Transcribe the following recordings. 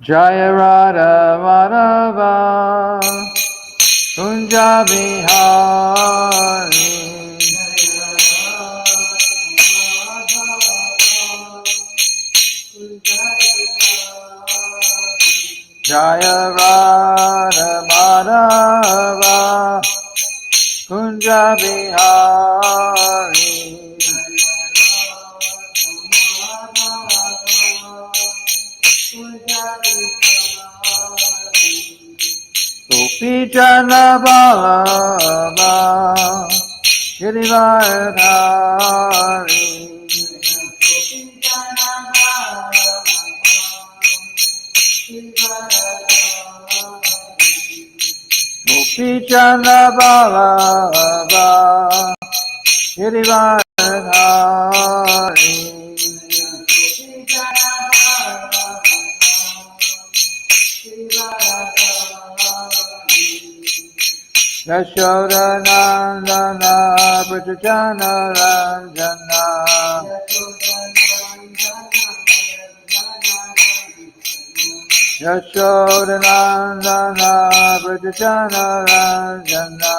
Jaya Radha Madhava Kunja Bihari Jaya Radha Madhava Kunja Bihari Gopi Jana Ballabha Girivardhari Gopi Jana Ballabha Girivardhari Yashoda Nandana Brajajana Ranjana Yashoda Nandana Brajajana Ranjana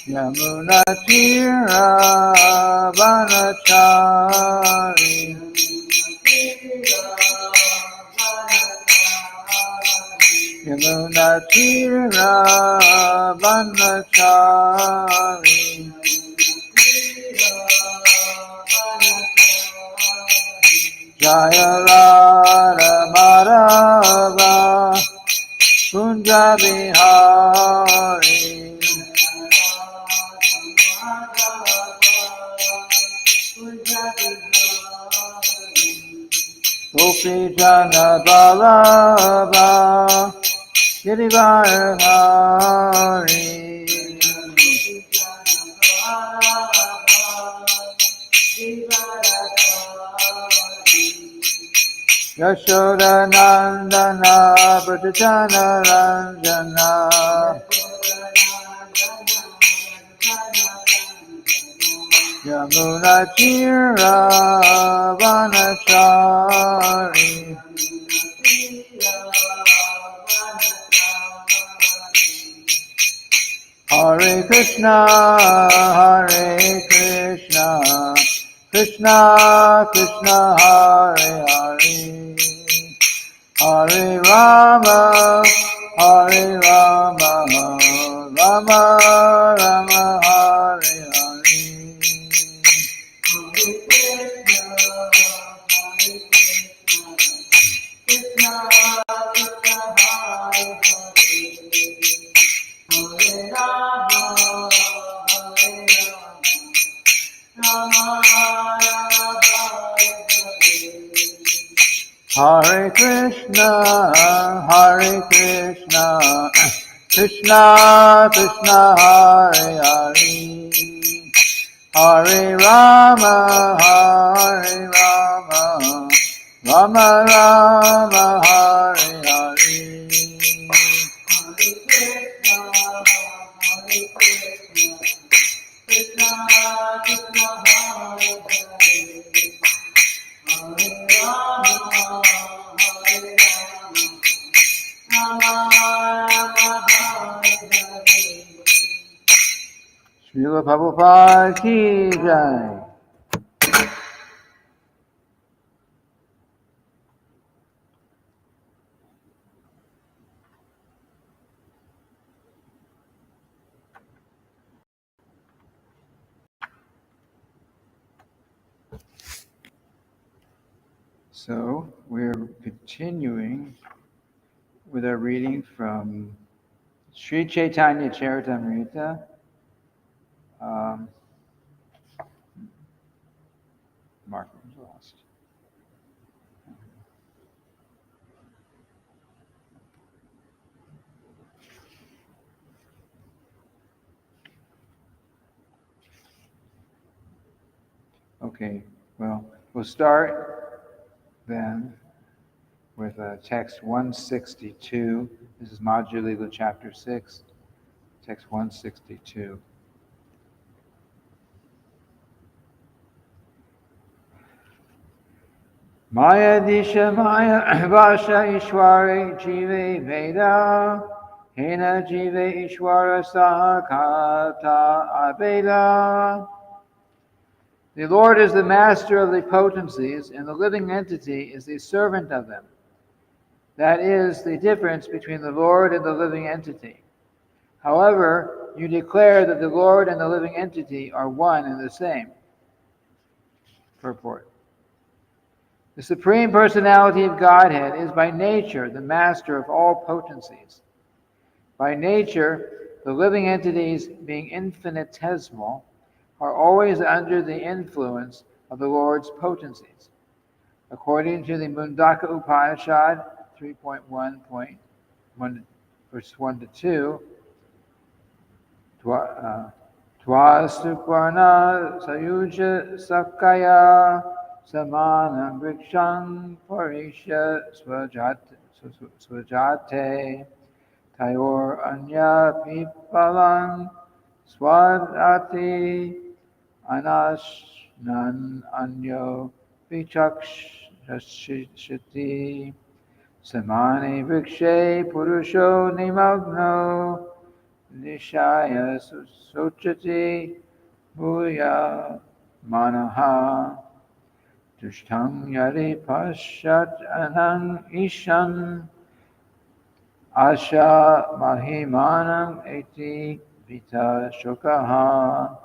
Yamuna Tira Vanachari Yamuna Tira Vanachari Jaya Radha Madhava Kunja Bihari Gopi Jana Ballabha Girivardhari Yashoda Nandana Brajajana Ranjana Yamuna Tira Vanachari Hare Krishna Hare Krishna Krishna Krishna Hare Hare Hare Rama Hare Rama Rama Rama Hare Hare Hare Krishna, Hare Krishna, Krishna Krishna Hare Hare, Hare Rama, Hare Rama, Rama Rama Hare Hare. Srila Prabhupada ki jai. So we're continuing with our reading from Sri Caitanya-caritamrta. Mark was lost. Okay, well, we'll start then with text 162. This is Madhya Lila chapter 6, text 162. Maya Disha Maya Vasha Ishware Jive Veda Hena Jive Ishwara Sahakata Abeda. The Lord is the master of the potencies, and the living entity is the servant of them. That is the difference between the Lord and the living entity. However, you declare that the Lord and the living entity are one and the same. Purport. The Supreme Personality of Godhead is by nature the master of all potencies. By nature, the living entities, being infinitesimal, are always under the influence of the Lord's potencies. According to the Mundaka Upanishad 3.1.1, verse 1 to 2, Twa Suparna Sayuja Sakaya Samanam Brikshang Parisha Swajate Tayor Anya Pipalang Swadati Anashnan Anyo Vichakshati Samani Vrikshe Purusho Nimagno Nishaya Sochati Bhuya Manaha Tushtang Yari Pashat Anang Ishan Asha Mahimanam Eti Vita Shokaha.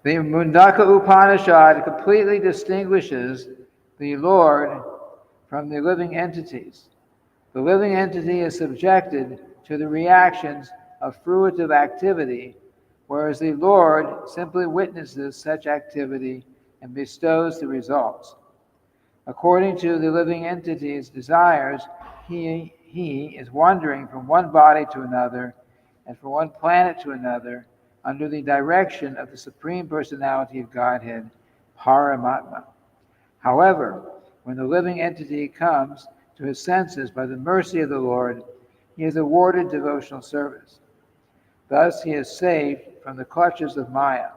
The Mundaka Upanishad completely distinguishes the Lord from the living entities. The living entity is subjected to the reactions of fruitive activity, whereas the Lord simply witnesses such activity and bestows the results. According to the living entity's desires, he is wandering from one body to another and from one planet to another under the direction of the Supreme Personality of Godhead, Paramatma. However, when the living entity comes to his senses by the mercy of the Lord, he is awarded devotional service. Thus, he is saved from the clutches of Maya.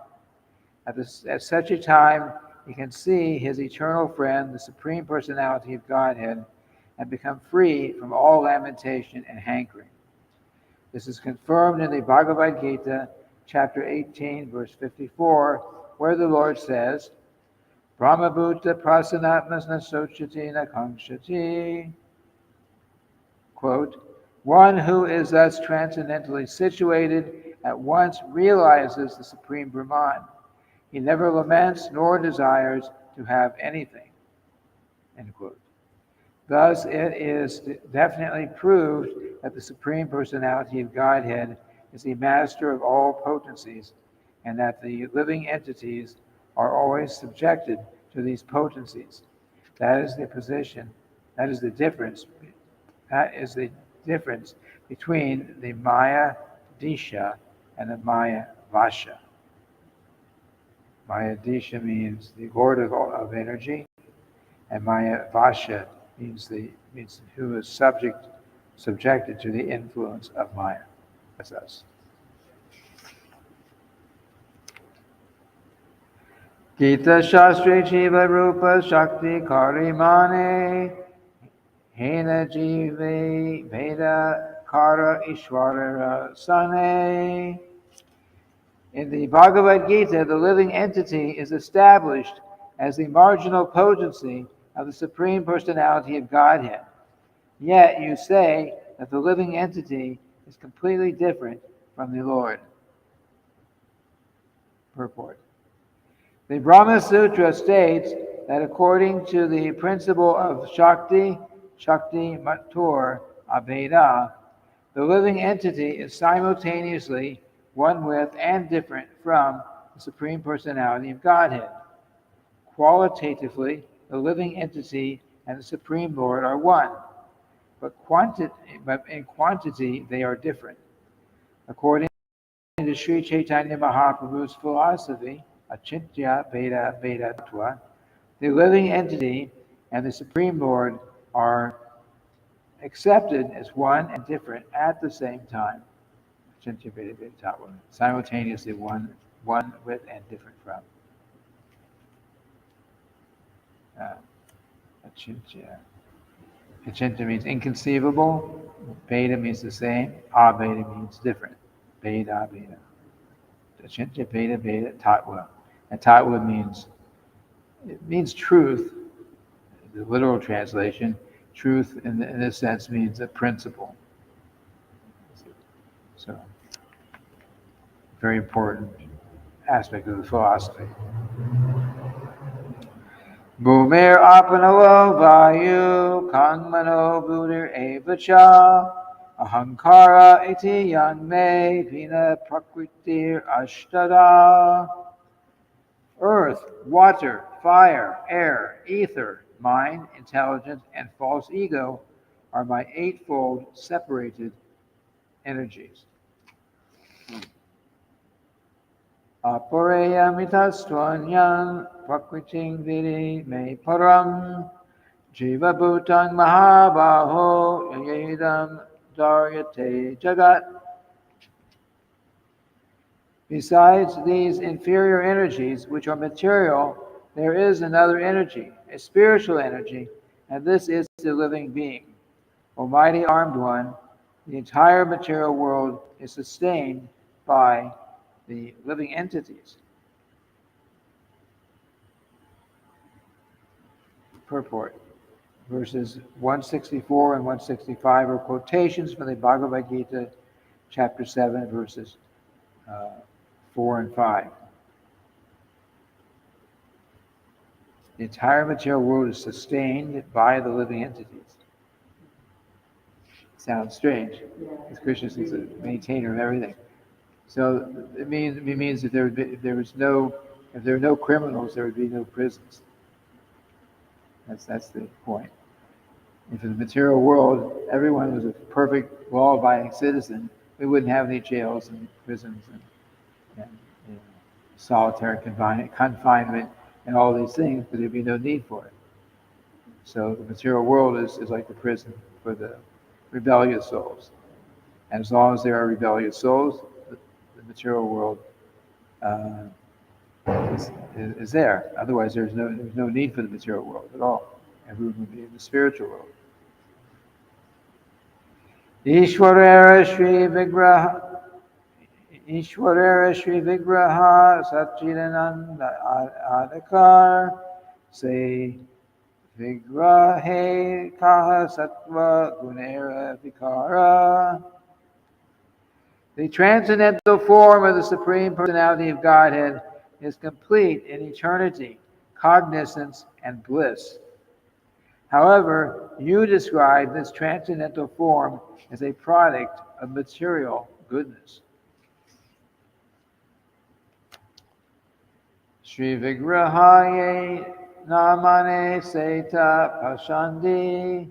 At such a time, he can see his eternal friend, the Supreme Personality of Godhead, and become free from all lamentation and hankering. This is confirmed in the Bhagavad Gita, chapter 18, verse 54, where the Lord says, Brahmabhuta prasanatmas na sochati na kankshati. Quote, one who is thus transcendently situated at once realizes the Supreme Brahman. He never laments nor desires to have anything. End quote. Thus, it is definitely proved that the Supreme Personality of Godhead is the master of all potencies, and that the living entities are always subjected to these potencies. That is the difference between the Maya Disha and the Maya Vasha. Maya Disha means the Lord of energy, and Maya Vasha means who is subjected to the influence of Maya. That's us. Gita Shastre Jiva Rupa Shakti Karimane Hena Jive Veda Kara Ishwara Sane. In the Bhagavad Gita, the living entity is established as the marginal potency of the Supreme Personality of Godhead. Yet you say that the living entity is completely different from the Lord. Purport. The Brahma Sutra states that according to the principle of Shakti Matur Abheda, the living entity is simultaneously one with and different from the Supreme Personality of Godhead. Qualitatively, the living entity and the Supreme Lord are one, but in quantity they are different. According to Sri Caitanya Mahaprabhu's philosophy, Achintya Veda Vedatva, the living entity and the Supreme Lord are accepted as one and different at the same time. Achintya Veda Vedatva, simultaneously one with and different from. Achintya. Achintya means inconceivable. Beta means the same. Abheda means different. Beta, beta. Achintya, beta, beta, tattva. And tattva means truth. The literal translation, truth in this sense means a principle. So, very important aspect of the philosophy. Bhumir apanavo vayu kanmano buddhir evacha ahankara iti yanme pina prakritir ashtada. Earth, water, fire, air, ether, mind, intelligence, and false ego are my eightfold separated energies. Apareyamitastvanyam prakriting vidi me param jiva bhutang mahabaho yedam daryate jagat. Besides these inferior energies, which are material, there is another energy, a spiritual energy, and this is the living being. Almighty Armed One, the entire material world is sustained by the living entities. Purport. Verses 164 and 165 are quotations from the Bhagavad Gita, chapter 7, verses 4 and 5. The entire material world is sustained by the living entities. Sounds strange, because Krishna is a maintainer of everything. So it means that if there were no criminals, there would be no prisons. That's the point. If in the material world everyone was a perfect, law-abiding citizen, we wouldn't have any jails and prisons and solitary confinement and all these things, but there'd be no need for it. So the material world is like the prison for the rebellious souls. And as long as there are rebellious souls, the material world is there. Otherwise, there's no need for the material world at all. Everyone would be in the spiritual world. Ishwarera Shri Vigraha Satchidananda Adhikar Se Vigrahe Kaha Sattva Gunera Vikara. The transcendental form of the Supreme Personality of Godhead is complete in eternity, cognizance, and bliss. However, you describe this transcendental form as a product of material goodness. Shri Vigrahaye Namane Seta Pashandi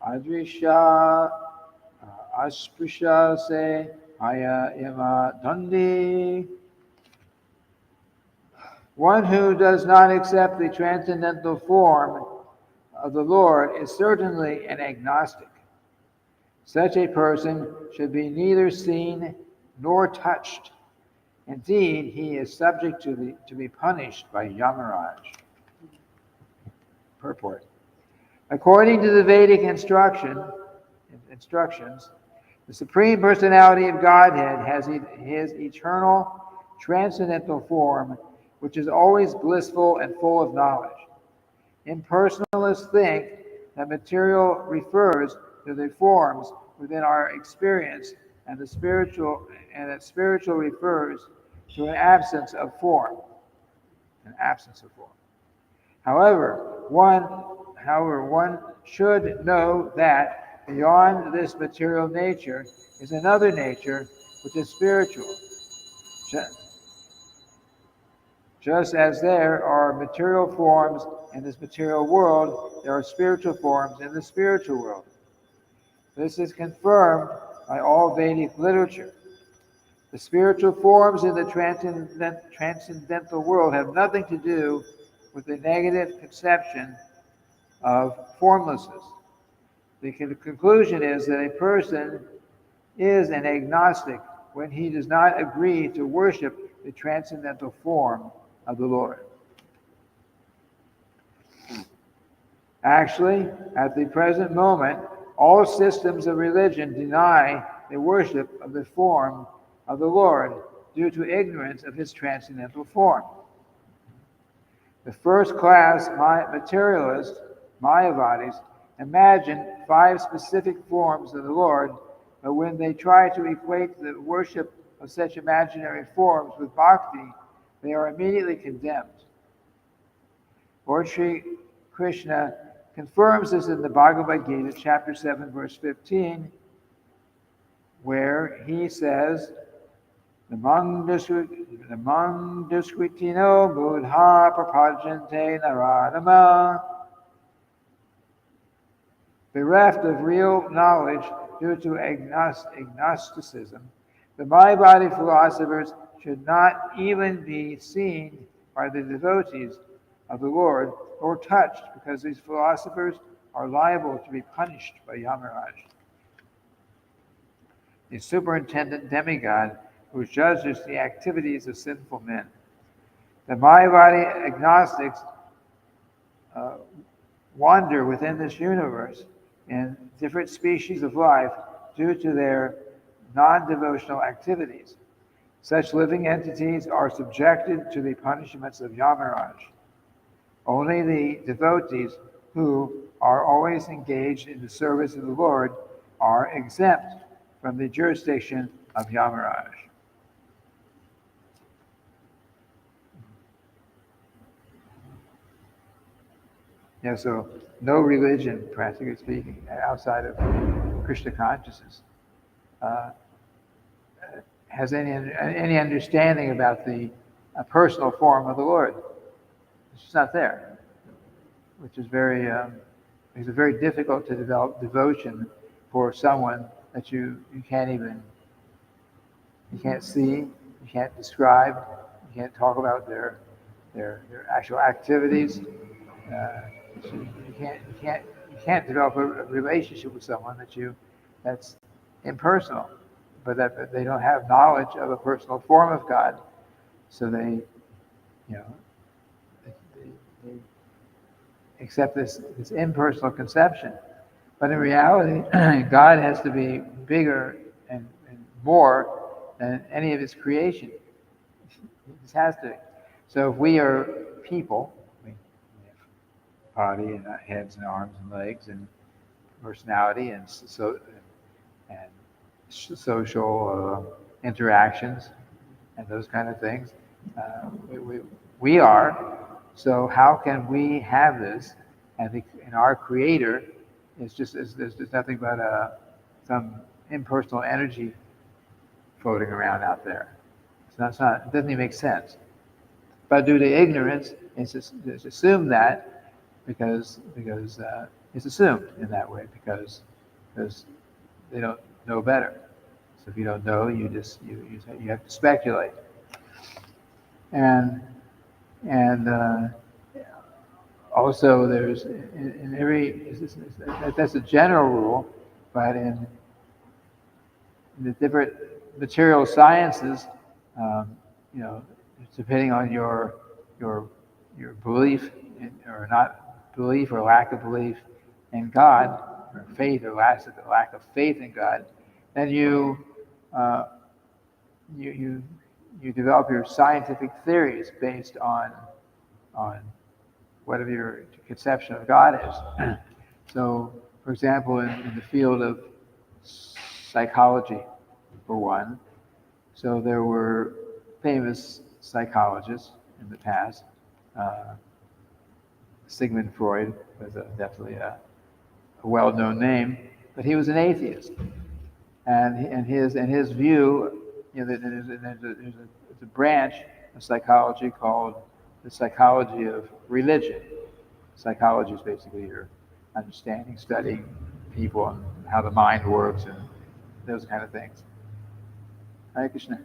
Adrisha Asprisha Se Aya Ima Dandi. One who does not accept the transcendental form of the Lord is certainly an agnostic. Such a person should be neither seen nor touched. Indeed, he is subject to be punished by Yamaraj. Purport. According to the Vedic instructions, the Supreme Personality of Godhead has his eternal, transcendental form, which is always blissful and full of knowledge. Impersonalists think that material refers to the forms within our experience, and that spiritual refers to an absence of form. An absence of form. However, one should know that beyond this material nature is another nature which is spiritual. Just as there are material forms in this material world, there are spiritual forms in the spiritual world. This is confirmed by all Vedic literature. The spiritual forms in the transcendental world have nothing to do with the negative conception of formlessness. The conclusion is that a person is an agnostic when he does not agree to worship the transcendental form of the Lord. Actually, at the present moment, all systems of religion deny the worship of the form of the Lord due to ignorance of his transcendental form. The first class materialists, Mayavadis, imagine 5 specific forms of the Lord, but when they try to equate the worship of such imaginary forms with bhakti, they are immediately condemned. Lord Sri Krishna confirms this in the Bhagavad Gita, chapter 7, verse 15, where he says, Namang Duskritino Buddha Prapajante Naradama. Bereft of real knowledge due to agnosticism, the Mayavadi philosophers should not even be seen by the devotees of the Lord or touched, because these philosophers are liable to be punished by Yamaraj, the superintendent demigod who judges the activities of sinful men. The Mayavadi agnostics wander within this universe in different species of life due to their non-devotional activities. Such living entities are subjected to the punishments of Yamaraj. Only the devotees who are always engaged in the service of the Lord are exempt from the jurisdiction of Yamaraj. Yeah, so no religion, practically speaking, outside of Krishna consciousness, has any understanding about the personal form of the Lord. It's just not there, which is makes it very difficult to develop devotion for someone that you can't see, you can't describe, you can't talk about their actual activities. You can't develop a relationship with someone that's impersonal, but that they don't have knowledge of a personal form of God, so they accept this impersonal conception. But in reality, God has to be bigger and more than any of his creation. He just has to. So if we are people, we have body and heads and arms and legs and personality and social interactions and those kind of things. We are. So how can we have this? And our Creator is there's nothing but some impersonal energy floating around out there. It doesn't even make sense. But due to ignorance, it's assumed that because it's assumed in that way because they don't know better. So if you don't know, you have to speculate. And also there's in every that's a general rule, but in the different material sciences, depending on your belief or not belief or lack of belief in God, or faith or lack of faith in God, then you develop your scientific theories based on whatever your conception of God is. So, for example, in the field of psychology, for one, so there were famous psychologists in the past. Sigmund Freud was definitely a well-known name, but he was an atheist, and his view, there's a branch of psychology called the psychology of religion. Psychology is basically your understanding, studying people and how the mind works and those kind of things. Hare Krishna.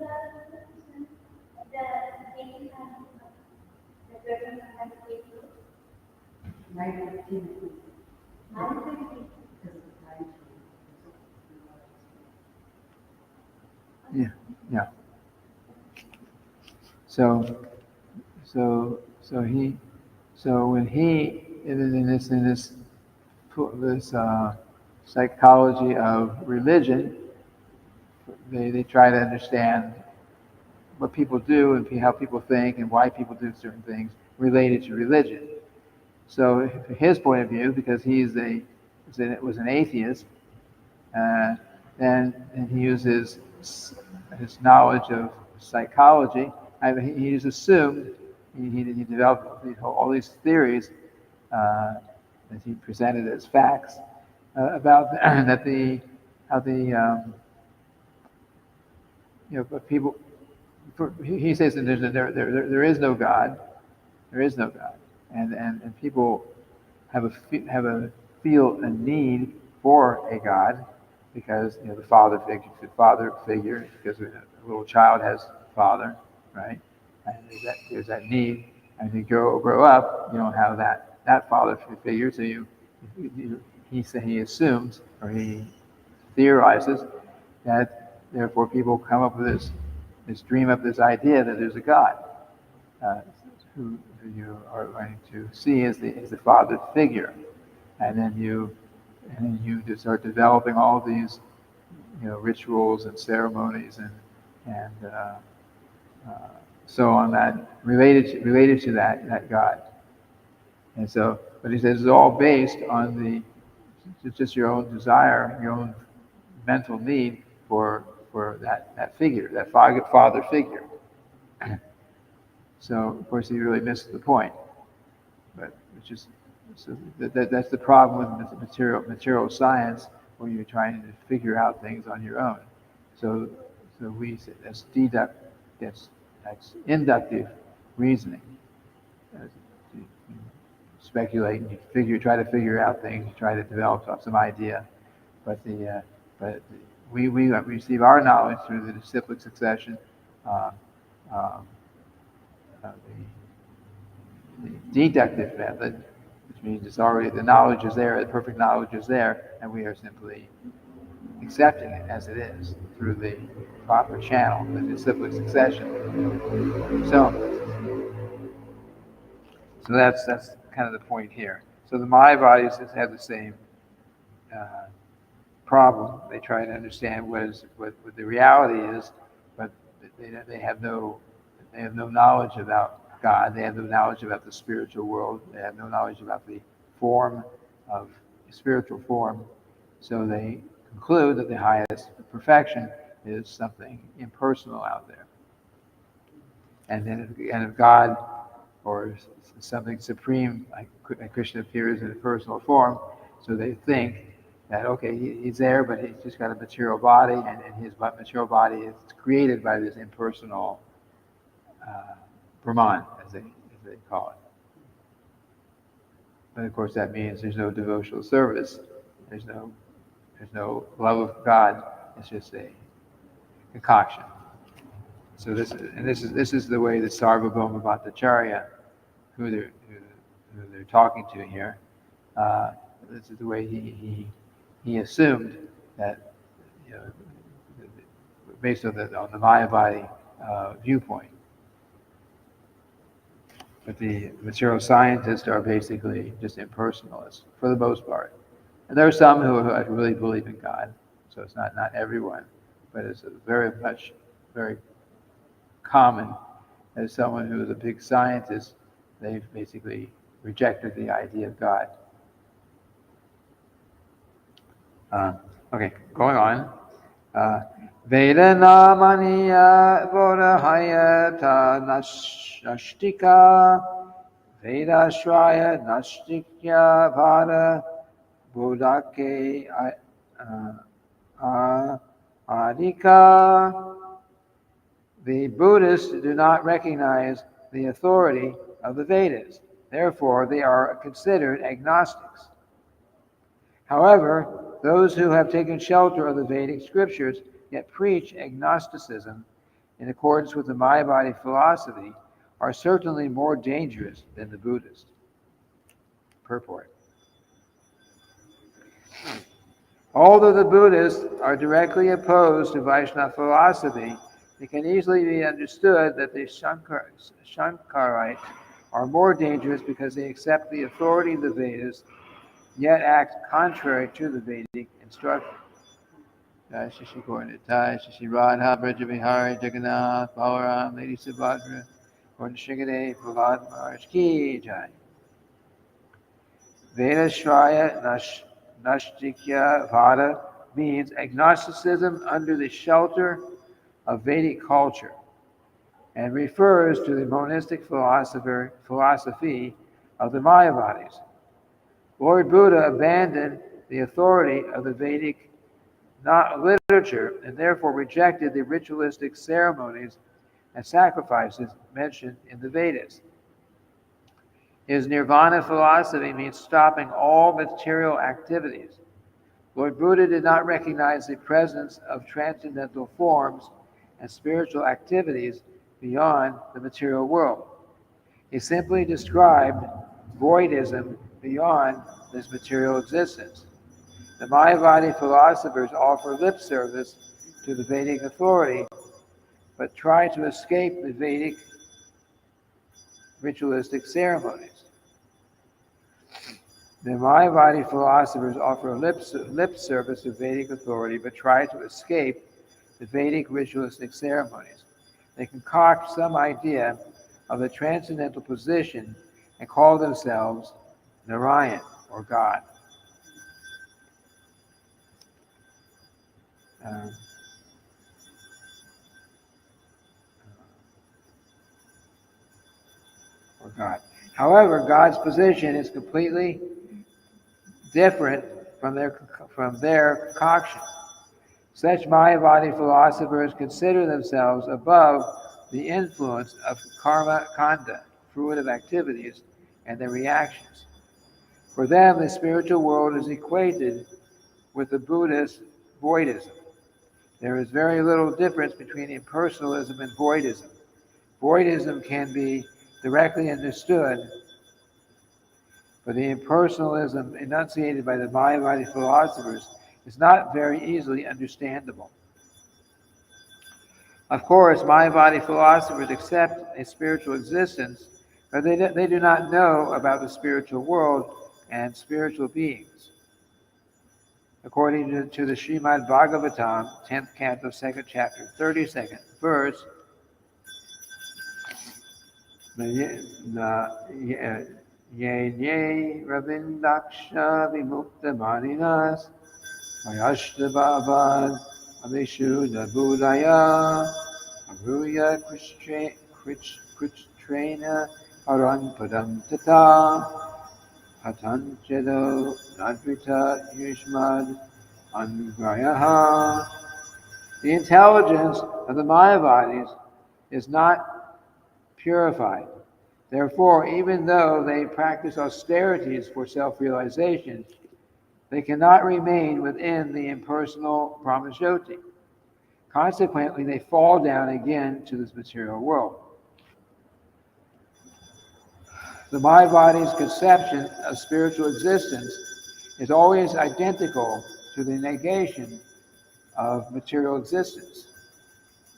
Yeah. So when he in this psychology of religion. They try to understand what people do and how people think and why people do certain things related to religion. So, from his point of view, because was an atheist, uh, and he uses his knowledge of psychology. He just assumed he developed all these theories that he presented as facts about that how the people. He says that there is no God. There is no God, and people feel a need for a God because the father figure, because a little child has a father, right? And there's that need. And you grow up, you don't have that father figure, so he assumes, or he theorizes, that therefore people come up with dream up this idea that there's a God uh, who you are going to see as the father figure, and then you just start developing all these rituals and ceremonies and so on that related to that God. And so, but he says it's all based on just your own desire, your own mental need for that figure, that father figure. So of course he really missed the point. But it's just that's the problem with material science, where you're trying to figure out things on your own. So we say that's inductive reasoning. You speculate and try to figure out things, you try to develop some idea, but we receive our knowledge through the disciplic succession, uh, um, the deductive method, which means it's already the knowledge is there, the perfect knowledge is there, and we are simply accepting it as it is through the proper channel, the disciplic succession. So that's kind of the point here. So the Maya bodies have the same uh, problem. They try to understand what the reality is, but they have no knowledge about God. They have no knowledge about the spiritual world. They have no knowledge about the form of spiritual form. So they conclude that the highest perfection is something impersonal out there. And then if God or something supreme like Krishna appears in a personal form, so they think that okay, he's there, but he's just got a material body, and his material body is created by this impersonal Brahman, as they call it. But of course, that means there's no devotional service. There's no love of God. It's just a concoction. So this is the way the Sarvabhauma Bhattacharya, who they're talking to here, this is the way he assumed that, based on the Mayavadi viewpoint. But the material scientists are basically just impersonalists for the most part. And there are some who really believe in God, so it's not everyone, but it's very common as someone who is a big scientist, they've basically rejected the idea of God. Okay, going on. Vedanamaniya bodhayata nashtika Vedashraya nashtikya vada bodhake adika. The Buddhists do not recognize the authority of the Vedas. Therefore, they are considered agnostics. However, those who have taken shelter of the Vedic scriptures yet preach agnosticism in accordance with the Mayavadi philosophy are certainly more dangerous than the Buddhists. Purport. Although the Buddhists are directly opposed to Vaishnava philosophy, it can easily be understood that the Shankarites are more dangerous because they accept the authority of the Vedas yet act contrary to the Vedic instruction. Jai Shishi Gaura Shishi Radha Braja Vihari Jagannath Balaram Lady Subhadra Gaura Shigade Prahlad Maharaj Ki Jai. Vedashraya Nashtikya Vada means agnosticism under the shelter of Vedic culture and refers to the monistic philosophy of the Mayavadis. Lord Buddha abandoned the authority of the Vedic literature and therefore rejected the ritualistic ceremonies and sacrifices mentioned in the Vedas. His nirvana philosophy means stopping all material activities. Lord Buddha did not recognize the presence of transcendental forms and spiritual activities beyond the material world. He simply described voidism beyond this material existence. The Mayavadi philosophers offer lip service to the Vedic authority, but try to escape the Vedic ritualistic ceremonies. The Mayavadi philosophers offer lip service to Vedic authority, but try to escape the Vedic ritualistic ceremonies. They concoct some idea of a transcendental position and call themselves Narayan, or God. Or God. However, God's position is completely different from their concoction. Such Mayavadi philosophers consider themselves above the influence of karma kanda, fruitive activities, and their reactions. For them, the spiritual world is equated with the Buddhist voidism. There is very little difference between impersonalism and voidism. Voidism can be directly understood, but the impersonalism enunciated by the Mayavadi philosophers is not very easily understandable. Of course, Mayavadi philosophers accept a spiritual existence, but they do not know about the spiritual world and spiritual beings. According to the Srimad Bhagavatam, 10th canto, 2nd chapter, 32nd verse, Ye Ravindaksha Vimukta Marinas Mayashtabavad Amishu Nabudaya Aruya Kritrena Aran Padam Tata Patanchedo Nadrita Yushmad Angrayaha. The intelligence of the Mayavadis is not purified. Therefore, even though they practice austerities for self-realization, they cannot remain within the impersonal Brahmajyoti. Consequently, they fall down again to this material world. The Mayavadi's conception of spiritual existence is always identical to the negation of material existence.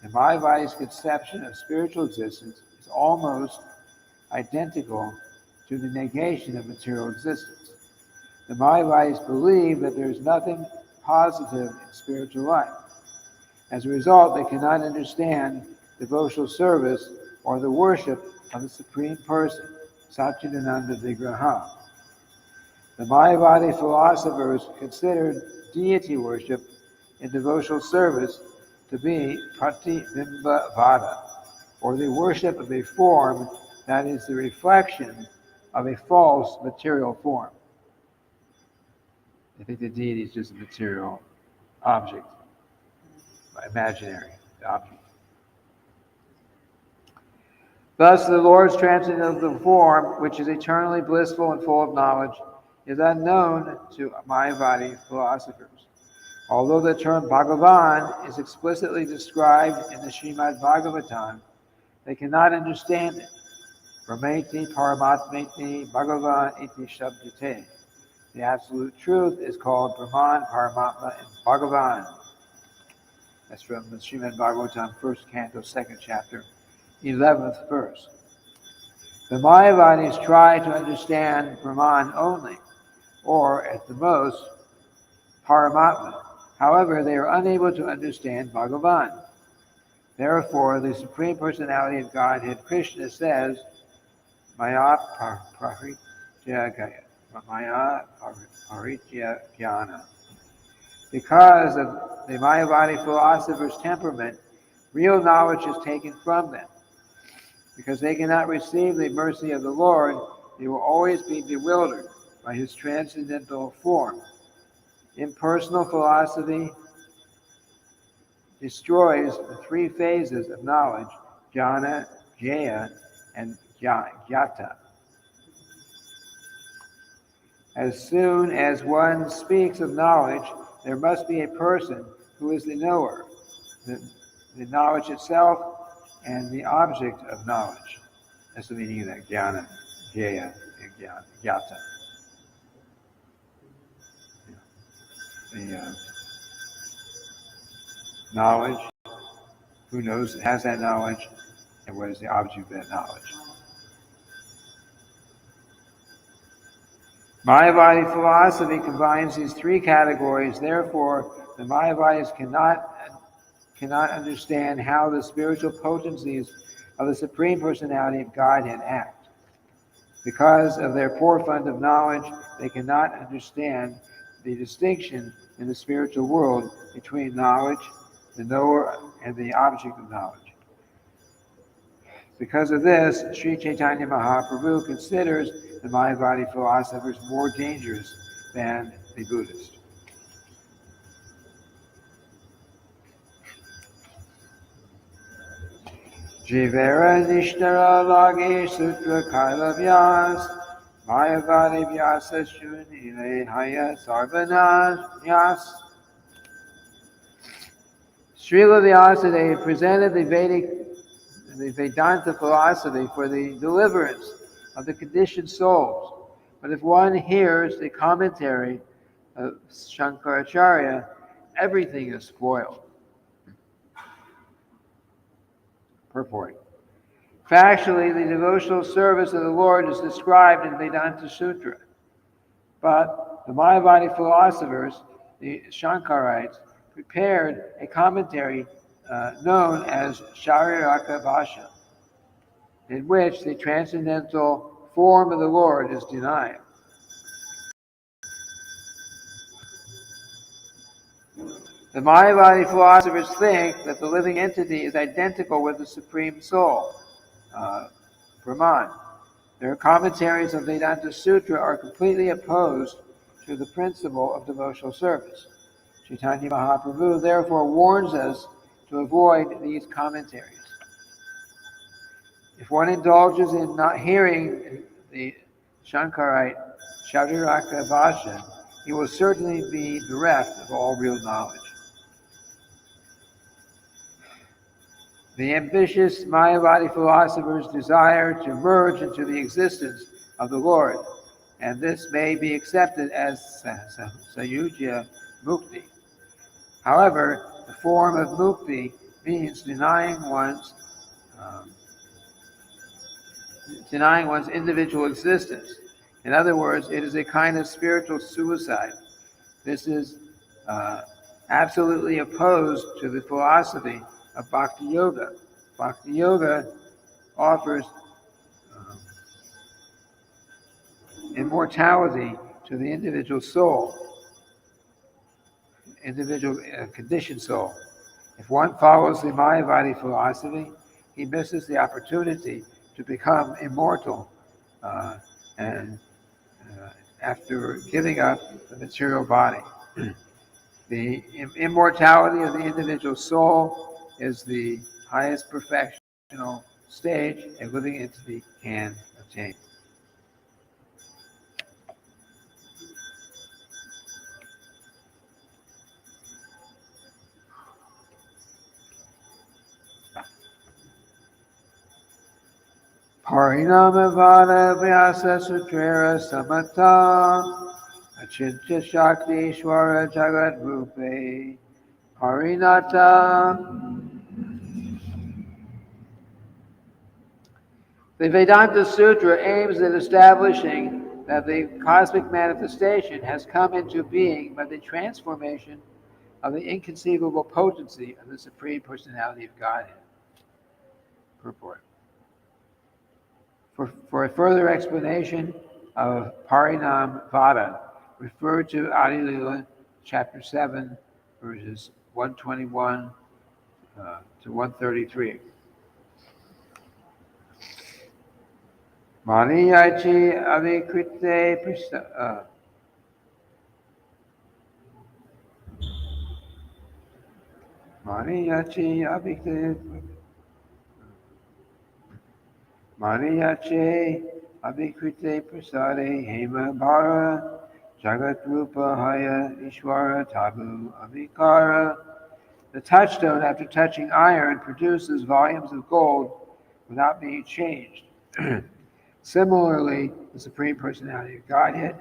The Mayavadi's conception of spiritual existence is almost identical to the negation of material existence. The Mayavadis believe that there is nothing positive in spiritual life. As a result, they cannot understand devotional service or the worship of the Supreme Person, Satchidananda Vigraha. The Mayavadi philosophers considered deity worship in devotional service to be pratibimba vada, or the worship of a form that is the reflection of a false material form. I think the deity is just a material object, imaginary object. Thus, the Lord's transcendental form, which is eternally blissful and full of knowledge, is unknown to Mayavadi philosophers. Although the term Bhagavan is explicitly described in the Srimad Bhagavatam, they cannot understand it. Brahmeti Paramatmeti Bhagavan iti Shabdate. The absolute truth is called Brahman, Paramatma, and Bhagavan. That's from the Srimad Bhagavatam, 1st canto, 2nd chapter, 11th verse. The Mayavadis try to understand Brahman only. or at the most, Paramatma. However, they are unable to understand Bhagavan. Therefore, the Supreme Personality of Godhead, Krishna, says, Maya paritya jnana. Because of the Mayavadi philosopher's temperament, real knowledge is taken from them. Because they cannot receive the mercy of the Lord, they will always be bewildered by his transcendental form. Impersonal philosophy destroys the three phases of knowledge, jnana, jaya, and jnata. As soon as one speaks of knowledge, there must be a person who is the knower, the knowledge itself, and the object of knowledge. That's the meaning of that, jnana, jaya, and jnata. The knowledge, who knows, has that knowledge, and what is the object of that knowledge. Mayavadi philosophy combines these three categories. Therefore, the Mayavadis cannot understand how the spiritual potencies of the Supreme Personality of Godhead act. Because of their poor fund of knowledge, they cannot understand the distinction in the spiritual world between knowledge, the knower, and the object of knowledge. Because of this, Sri Caitanya Mahaprabhu considers the Mayavadi philosophers more dangerous than the Buddhists. Jivera Nishtara Lage Sutra Kailavyas Mayavadi Vyasa Shunile Haya Sarvananyas. Srila Vyasadeva presented the Vedanta philosophy for the deliverance of the conditioned souls. But if one hears the commentary of Shankaracharya, everything is spoiled. Purport. Factually, the devotional service of the Lord is described in Vedanta Sutra. But the Mayavadi philosophers, the Shankarites, prepared a commentary known as Shariraka Bhasha, in which the transcendental form of the Lord is denied. The Mayavadi philosophers think that the living entity is identical with the Supreme Soul, Brahman. Their commentaries of Vedanta Sutra are completely opposed to the principle of devotional service. Chaitanya Mahaprabhu therefore warns us to avoid these commentaries. If one indulges in not hearing the Shankarite Shariraka Bhasha, he will certainly be bereft of all real knowledge. The ambitious Mayavadi philosophers desire to merge into the existence of the Lord, and this may be accepted as Sayujya Mukti. However, the form of Mukti means denying one's individual existence. In other words, it is a kind of spiritual suicide. This is absolutely opposed to the philosophy of Bhakti Yoga. Bhakti Yoga offers immortality to the individual soul, individual conditioned soul. If one follows the Mayavadi philosophy, he misses the opportunity to become immortal and after giving up the material body. The immortality of the individual soul is the highest perfectional stage a living entity can attain. Parinamavada Vyasa Sutrera Samata Achintya Shakti Shwara Jagat Rupe Parinata. The Vedanta Sutra aims at establishing that the cosmic manifestation has come into being by the transformation of the inconceivable potency of the Supreme Personality of Godhead. Purport. For a further explanation of Parinam Vada, refer to Adi Lila, chapter 7, verses 121 to 133. Maniyachi avikrite Maniyachi avikrite prasade hema bhara jagat rupa haya ishwara tabu avikara. The touchstone, after touching iron, produces volumes of gold without being changed. Similarly, the Supreme Personality of Godhead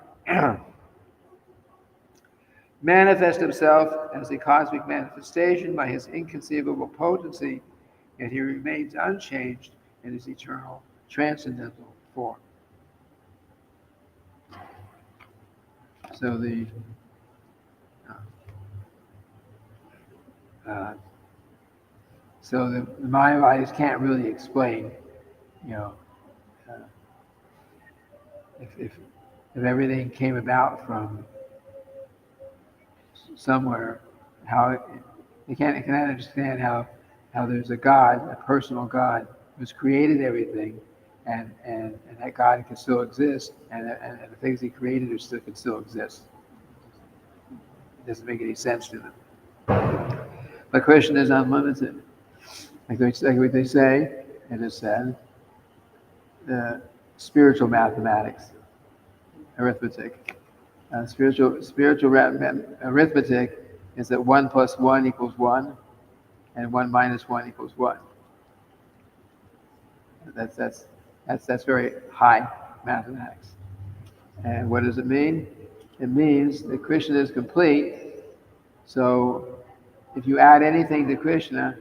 manifests himself as a cosmic manifestation by his inconceivable potency, yet he remains unchanged in his eternal transcendental form. So the Mayavadis can't really explain, uh, if everything came about from somewhere, how they can't understand how there's a God, a personal God, who's created everything, and that God can still exist, and the things He created can still exist. It doesn't make any sense to them. But Krishna is unlimited, like what they say, and it's said, spiritual mathematics, arithmetic. Spiritual arithmetic is that 1 plus 1 equals 1, and 1 minus 1 equals 1. That's very high mathematics. And what does it mean? It means that Krishna is complete. So if you add anything to Krishna,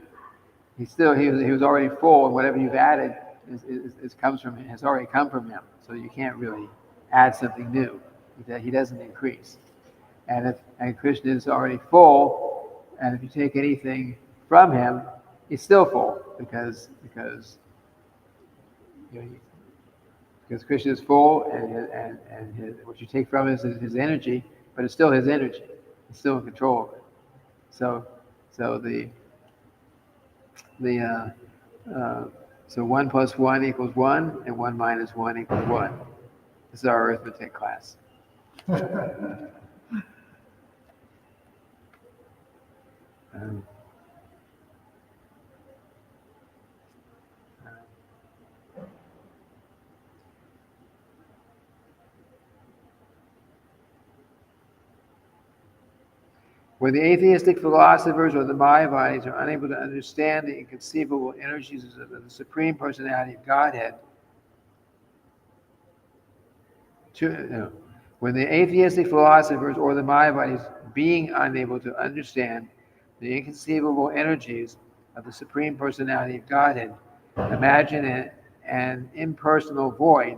he was already full, and whatever you've added has already come from him. So you can't really add something new. He doesn't increase. And Krishna is already full, and if you take anything from him, he's still full because Krishna is full, and what you take from him is his energy, but it's still his energy. He's still in control of it. So 1 plus 1 equals 1, and 1 minus 1 equals 1. This is our arithmetic class. Where the atheistic philosophers or the Mayavadis are unable to understand the inconceivable energies of the Supreme Personality of Godhead, when the atheistic philosophers or the Mayavadis, being unable to understand the inconceivable energies of the Supreme Personality of Godhead, imagine an impersonal void,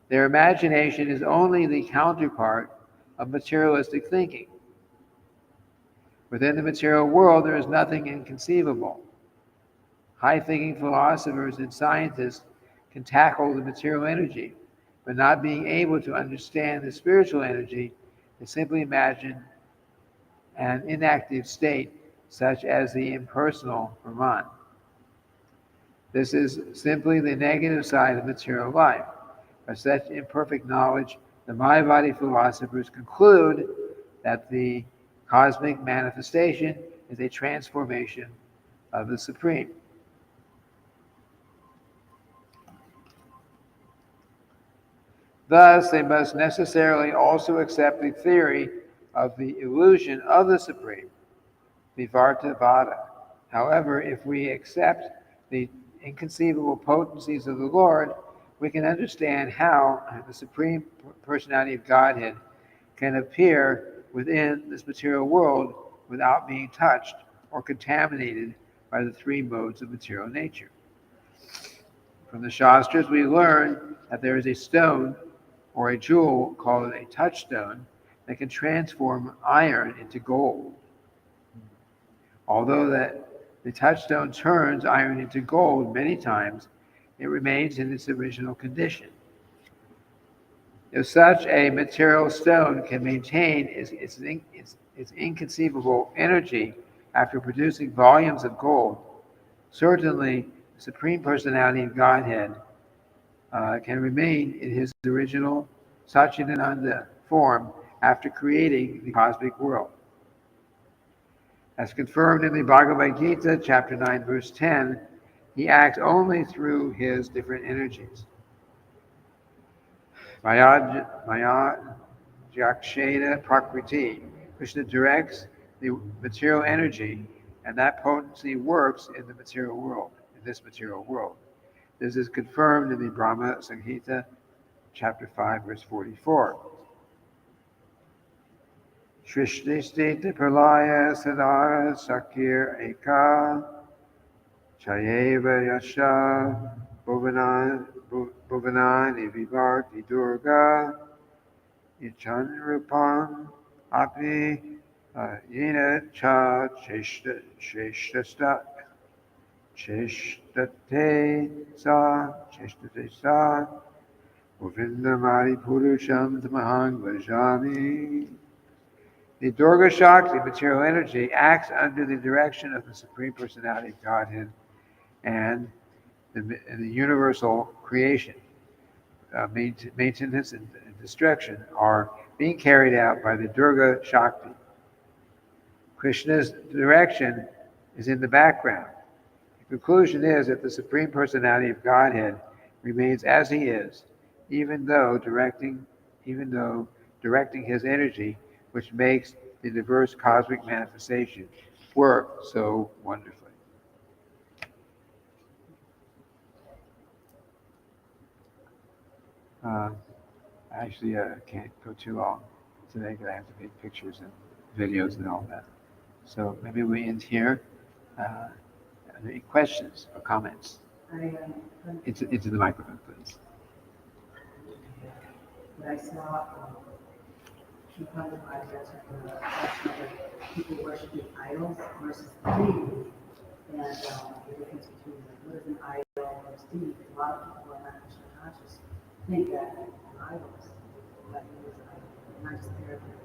their imagination is only the counterpart of materialistic thinking. Within the material world, there is nothing inconceivable. High-thinking philosophers and scientists can tackle the material energy, but not being able to understand the spiritual energy, they simply imagine an inactive state, such as the impersonal Brahman. This is simply the negative side of material life. By such imperfect knowledge, the Mayavadi philosophers conclude that the cosmic manifestation is a transformation of the Supreme. Thus, they must necessarily also accept the theory of the illusion of the Supreme, Vivarta Vada. However, if we accept the inconceivable potencies of the Lord, we can understand how the Supreme Personality of Godhead can appear within this material world without being touched or contaminated by the three modes of material nature. From the Shastras, we learn that there is a stone or a jewel called a touchstone that can transform iron into gold. Although the touchstone turns iron into gold many times, it remains in its original condition. If such a material stone can maintain its inconceivable energy after producing volumes of gold, certainly the Supreme Personality of Godhead can remain in his original Satchidananda form after creating the cosmic world. As confirmed in the Bhagavad Gita, chapter 9, verse 10, he acts only through his different energies. Maya Jakshena Prakriti. Krishna directs the material energy, and that potency works in the material world, in this material world. This is confirmed in the Brahma Samhita, chapter 5, verse 44. Shrishti Stita Pralaya Sadara Sakir Eka Chayeva Yasha Bhuvanani Vivarti Durga Ichan Rupam Api Yena Cha Cheshtate Sa Govindamari Purusham Tamahang Vajami. The Durga Shakti, material energy, acts under the direction of the Supreme Personality of Godhead and the universal creation. Maintenance and destruction are being carried out by the Durga Shakti. Krishna's direction is in the background. The conclusion is that the Supreme Personality of Godhead remains as he is, even though directing his energy, which makes the diverse cosmic manifestation work so wonderfully. Actually, I can't go too long today because I have to take pictures and videos and all that. So maybe we end here. Are there any questions or comments? Into the microphone, please. I saw two kinds of ideas people worshiping idols versus deities, and the difference between what is an idol versus deity. A lot of people who are not Krishna conscious think that idols, that is not just therapy,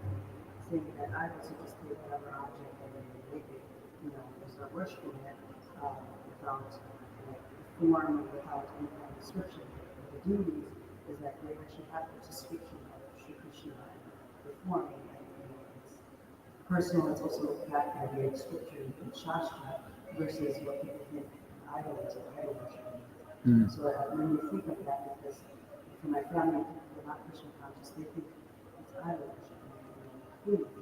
think that idols are just take whatever object and they make it, they start worshiping it without form, without any kind of description. The deities is that they actually have the description of Sri Krishna performing, and it's personal. It's also backed by the scripture in Shastra versus what people think idol is or idol worship. So when you think of that, because for my family, people are not Krishna conscious, they think it's idol worship.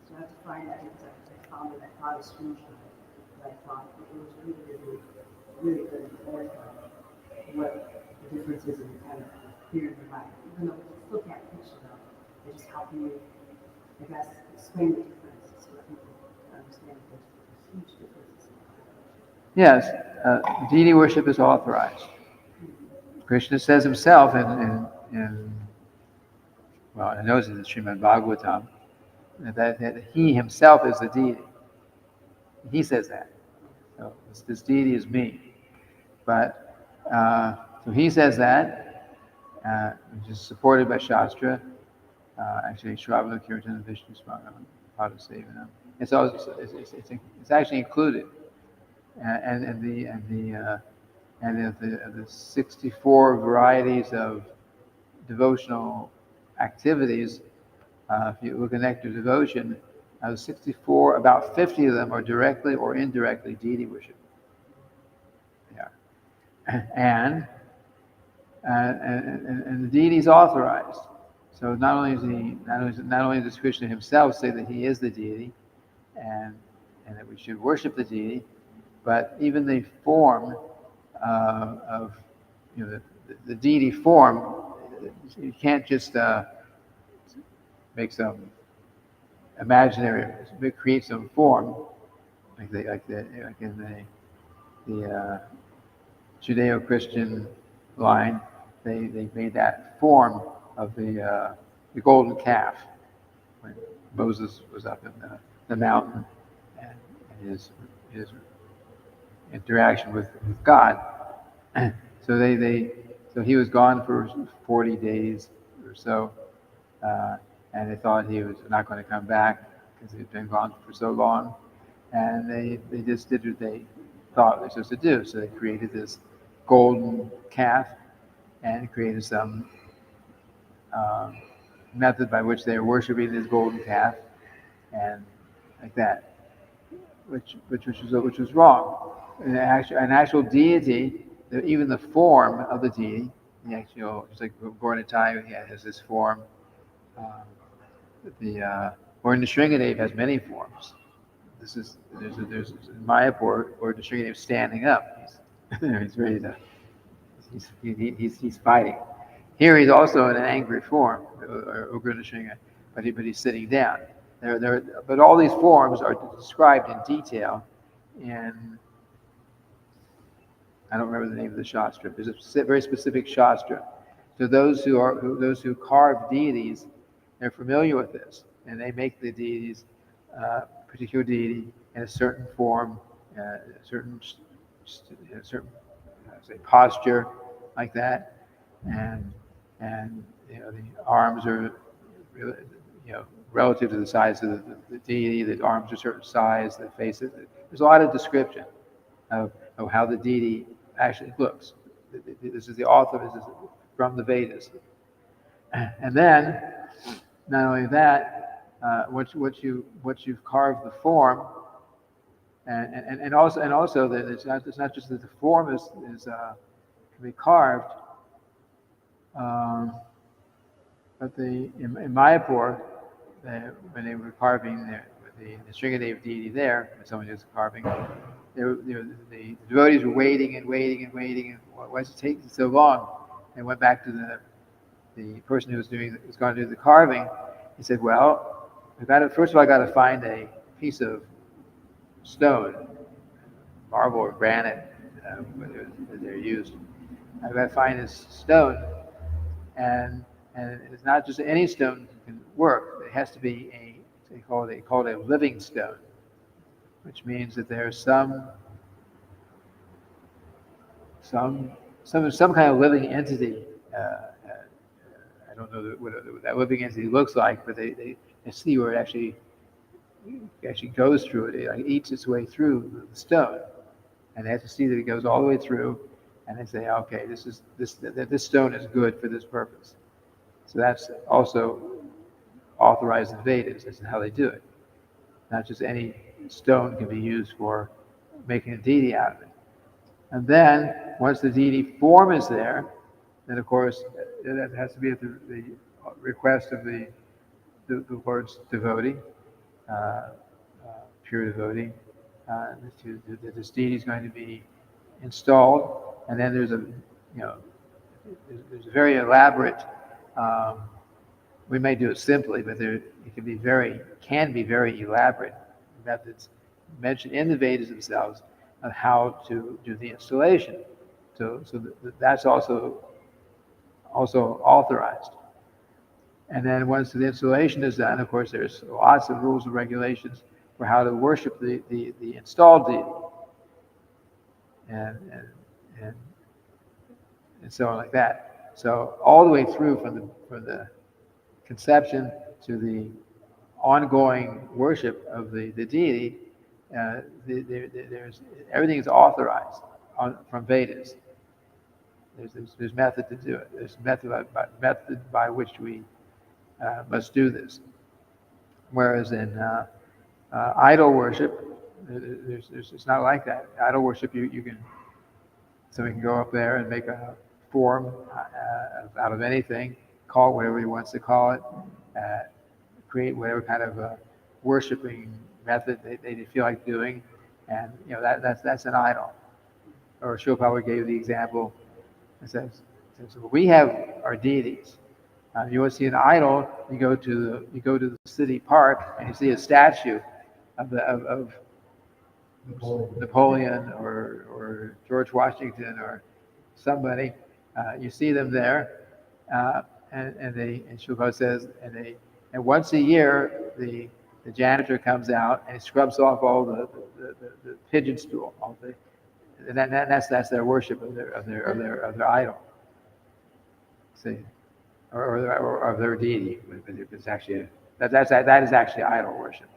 So I have to find that because I found it, I thought a screenshot that I thought it was really good and clarifying what the difference is in kind of clear in your mind. Even though you still can't picture them, they just help you, I guess, explain the difference so that people understand that there's huge differences. Yes, deity worship is authorized. Krishna says himself well, I know it's in the Srimad Bhagavatam, that he himself is the deity. He says that. So this deity is me. But, so he says that, which is supported by Shastra, actually Shravana Kirtana Vishnu Smaranam, Padasevana. It's actually included. And the 64 varieties of devotional activities, if you look at Nectar Devotion, 64, about 50 of them are directly or indirectly deity worship. Yeah, and the deity is authorized. So not only does Krishna himself say that he is the deity, and that we should worship the deity, but even the form of the deity form, you can't just make some imaginary, create some form like in the Judeo-Christian line, they made that form of the golden calf when Moses was up in the mountain and his interaction with God. So so he was gone for 40 days or so, and they thought he was not going to come back because he'd been gone for so long, and they just did what they thought they were supposed to do. So they created this golden calf and created some um, method by which they were worshiping this golden calf, and like that, which was wrong. An actual deity, even the form of the deity, the actual, just like born in time, he has this form. Um, or in the Sringadev has many forms. There's in Mayapur or the Sringadev standing up. He's ready to. He's fighting. Here he's also in an angry form, Ugra Nrsinga, but he's sitting down. But all these forms are described in detail in, I don't remember the name of the shastra. There's a very specific shastra. So those who carve deities, they're familiar with this, and they make the deities, particular deity, in a certain form, a certain say posture, like that, and the arms are relative to the size of the deity. The arms are a certain size. The face. There's a lot of description of how the deity actually looks. This is the author. This is from the Vedas. And then, not only that, once you've carved the form, and also that it's not just that the form can be carved, but in Mayapur, when they were carving the Sringadev deity there, when someone was carving, the devotees were waiting and waiting and waiting, and why is it taking so long? And went back to the person who was going to do the carving. He said, "Well, first of all, I got to find a piece of stone, marble or granite, whether they're used. I've got to find this stone, and it's not just any stone can work. It has to be they call it a living stone, which means that there's some kind of living entity. I don't know what that living entity looks like, but they see where it actually goes through it. It like eats its way through the stone, and they have to see that it goes all the way through, and they say, okay, this stone is good for this purpose. So that's also authorized in Vedas. That's how they do it. Not just any stone can be used for making a deity out of it. And then once the deity form is there, then of course that has to be at the request of the Lord's devotee, uh, pure devotee. That this deity is going to be installed, and then there's a very elaborate. We may do it simply, but it can be very elaborate methods mentioned in the Vedas themselves of how to do the installation. So that's also authorized. And then once the installation is done, of course, there's lots of rules and regulations for how to worship the installed deity, and and and so on like that. So all the way through from the conception to the ongoing worship of the deity, there's everything is authorized from Vedas. There's method to do it. There's method by which we must do this. Whereas in idol worship, it's not like that. Idol worship, somebody can go up there and make a form out of anything, call it whatever he wants to call it, create whatever kind of worshiping method they feel like doing, and that's an idol. Or Shilpapa gave the example and says, we have our deities. You want to see an idol? You go to the city park and you see a statue of Napoleon or George Washington or somebody. You see them there, and Srila says, and once a year, the janitor comes out and he scrubs off all the pigeon stool, and that's their worship of their idol. See, or of their deity. It's actually that is actually idol worship.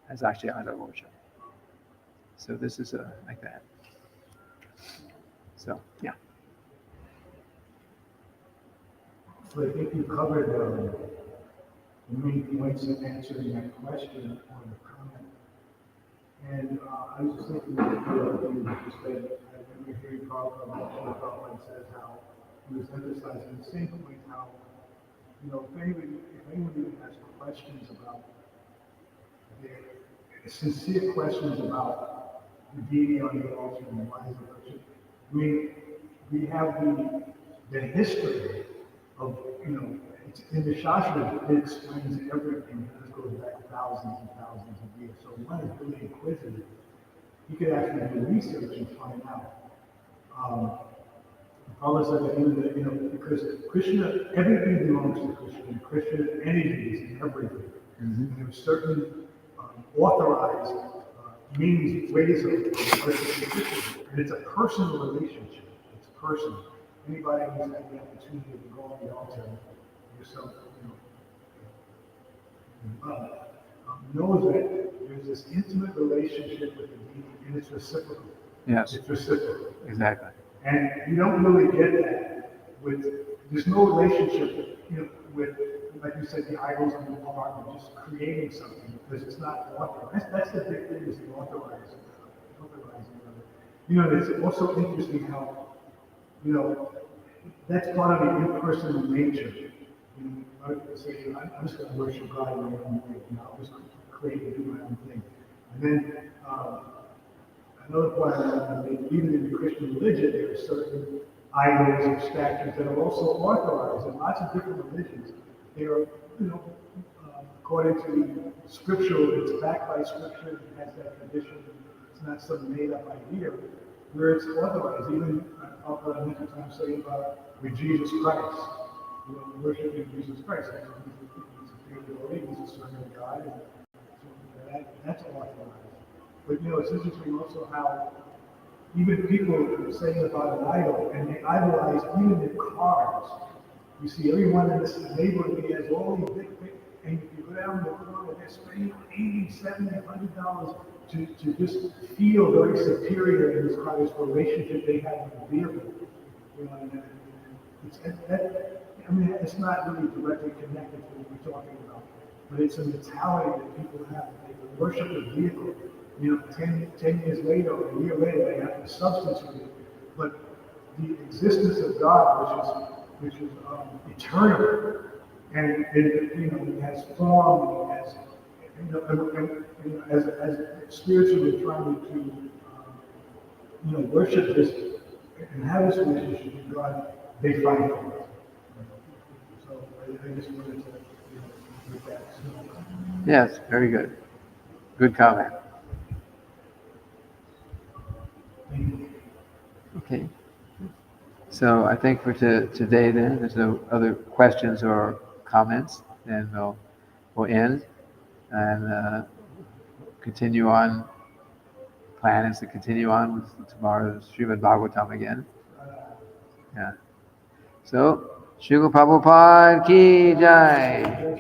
That's actually idol worship. So this is like that. So yeah. So I think you covered the main points in answering that question or the comment. And I was just thinking that you just said, I remember hearing Prabhupada says how he was emphasizing the same point, how, if anyone even has questions about their sincere questions about the deity on the altar and why is it worship, we have the history of, it's in the Shastra, it explains everything. This goes back thousands and thousands of years. So one is really inquisitive. He could actually do research and find out. Prabhupada said that even because Krishna, everything belongs to Krishna. Krishna entities and everything. Mm-hmm. And there are certain authorized means, ways of worshiping Krishna. And it's a personal relationship. It's personal. Anybody who's had the opportunity to go on the altar yourself, knows that there's this intimate relationship with the deity, and it's reciprocal. Yes. It's reciprocal. Exactly. And you don't really get that there's no relationship, with, like you said, the idols on the part of just creating something, because it's not authorized. That's the big thing, is the authorizing of it. It's also interesting how, that's part of the impersonal nature. A lot of people say, I'm just going to worship God in my own way. I'll just create and do my own thing. And then another point, even in the Christian religion, there are certain idols and statues that are also authorized in lots of different religions. They are, according to scriptural, it's backed by scripture, it has that tradition. It's not some made-up idea, where it's authorized. Even I'll put a next time say about with Jesus Christ, worshiping Jesus Christ. He's a pure devotee, he's a servant of God, and so that's authorized. But it's interesting also how even people are saying about an idol, and they idolize even their cars. You see, everyone in this neighborhood has all these big, and if you go down the corner, they're spending $80, $70, $100 to just feel very superior in this kind of relationship they have with the vehicle. It's not really directly connected to what we're talking about, but it's a mentality that people have. They worship a vehicle. 10 years later or a year later, they have to substitute it. But the existence of God, which is eternal, and it has form, it has, as spiritually trying to worship this and have this relationship with God, they find it. So I just wanted to make that. Yes, very good. Good comment. Okay. So I think for today then, there's no other questions or comments, then we'll end and continue on. Plan is to continue on with tomorrow's Srimad Bhagavatam again. Yeah. So, Srila Prabhupada ki jai.